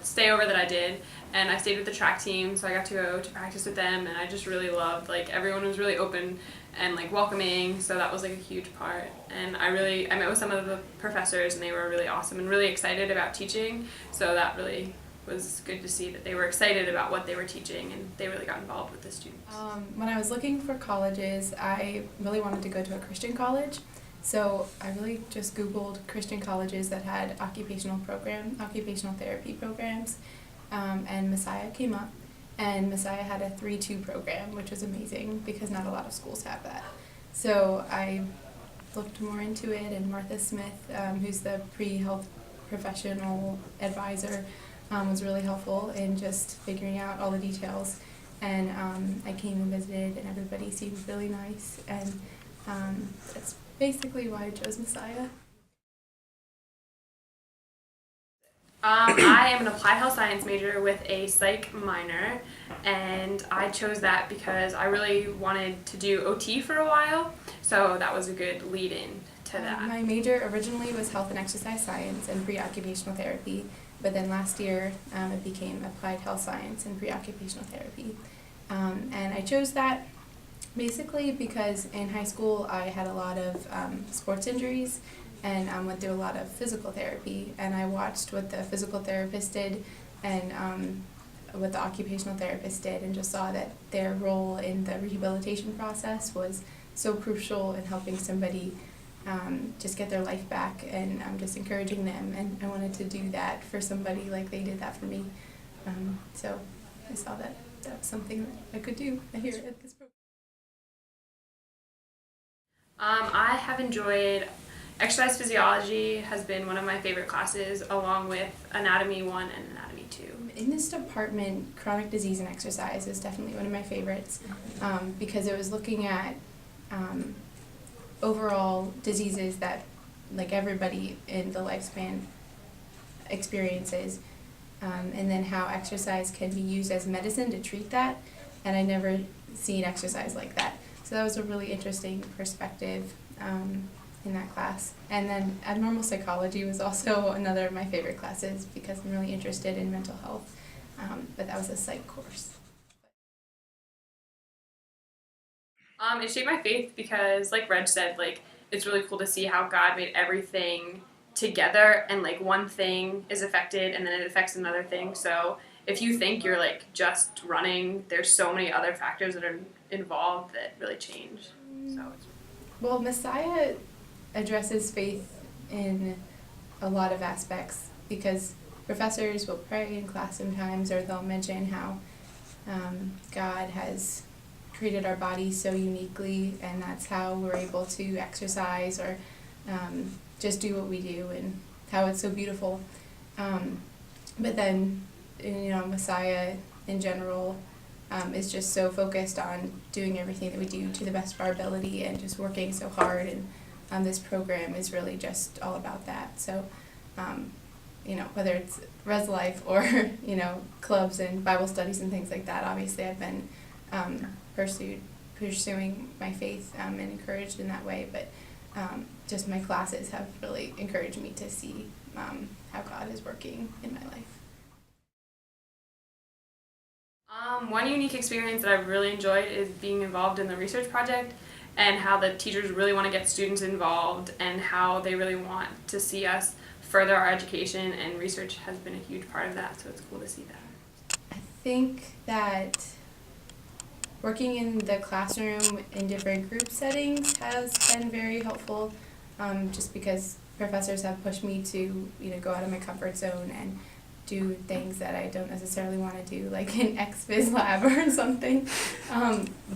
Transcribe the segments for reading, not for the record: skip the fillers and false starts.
stayover that I did, and I stayed with the track team, so I got to go to practice with them, and I just really loved, like, everyone was really open and like welcoming, so that was like a huge part. And I met with some of the professors, and they were really awesome and really excited about teaching, so that really was good to see that they were excited about what they were teaching, and they really got involved with the students. When I was looking for colleges, I really wanted to go to a Christian college. So I really just Googled Christian colleges that had occupational therapy programs, and Messiah came up. And Messiah had a 3-2 program, which was amazing because not a lot of schools have that. So I looked more into it, and Martha Smith, who's the pre-health professional advisor, was really helpful in just figuring out all the details. And I came and visited, and everybody seemed really nice, and that's basically why I chose Messiah. I am an applied health science major with a psych minor, and I chose that because I really wanted to do OT for a while, so that was a good lead-in to that. My major originally was health and exercise science and pre-occupational therapy, but then last year it became applied health science and pre-occupational therapy. And I chose that basically because in high school I had a lot of sports injuries, and went through a lot of physical therapy, and I watched what the physical therapist did and what the occupational therapist did, and just saw that their role in the rehabilitation process was so crucial in helping somebody just get their life back, and just encouraging them, and I wanted to do that for somebody like they did that for me. So I saw that that was something that I could do here at this program. I have enjoyed exercise physiology. Has been one of my favorite classes, along with Anatomy 1 and Anatomy 2. In this department, chronic disease and exercise is definitely one of my favorites, because it was looking at overall diseases that like everybody in the lifespan experiences, and then how exercise can be used as medicine to treat that, and I never seen exercise like that. So that was a really interesting perspective in that class. And then abnormal psychology was also another of my favorite classes because I'm really interested in mental health, but that was a psych course. It shaped my faith because, like Reg said, like it's really cool to see how God made everything together, and like one thing is affected and then it affects another thing. So if you think you're like just running, there's so many other factors that are involved that really change. Well, Messiah addresses faith in a lot of aspects because professors will pray in class sometimes, or they'll mention how God has created our bodies so uniquely, and that's how we're able to exercise or just do what we do, and how it's so beautiful. But then, Messiah in general is just so focused on doing everything that we do to the best of our ability and just working so hard, and this program is really just all about that. So, whether it's Res Life or, clubs and Bible studies and things like that, obviously I've been pursuing my faith and encouraged in that way, but just my classes have really encouraged me to see how God is working in my life. One unique experience that I've really enjoyed is being involved in the research project, and how the teachers really want to get students involved, and how they really want to see us further our education, and research has been a huge part of that, so it's cool to see that. I think that working in the classroom in different group settings has been very helpful, just because professors have pushed me to go out of my comfort zone and do things that I don't necessarily want to do, like an XPhys lab or something.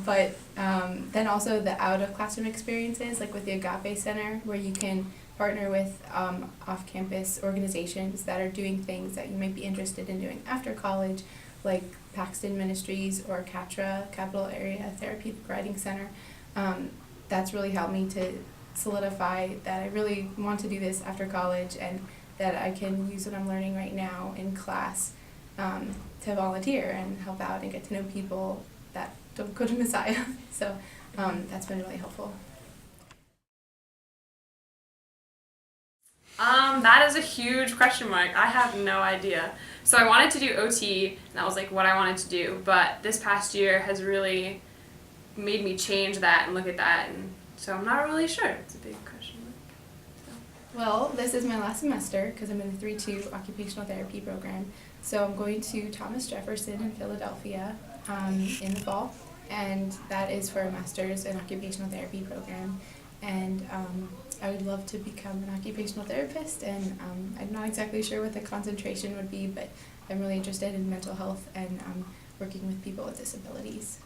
But then also the out-of-classroom experiences, like with the Agape Center, where you can partner with off-campus organizations that are doing things that you might be interested in doing after college, like Paxton Ministries or CATRA, Capital Area Therapeutic Writing Center. That's really helped me to solidify that I really want to do this after college, and that I can use what I'm learning right now in class to volunteer and help out and get to know people that don't go to Messiah. So that's been really helpful. That is a huge question mark. I have no idea. So I wanted to do OT, and that was like what I wanted to do. But this past year has really made me change that and look at that, and so I'm not really sure. It's a big question mark. Well, this is my last semester because I'm in the 3-2 occupational therapy program. So I'm going to Thomas Jefferson in Philadelphia in the fall, and that is for a master's in occupational therapy program. And I would love to become an occupational therapist, and I'm not exactly sure what the concentration would be, but I'm really interested in mental health and working with people with disabilities.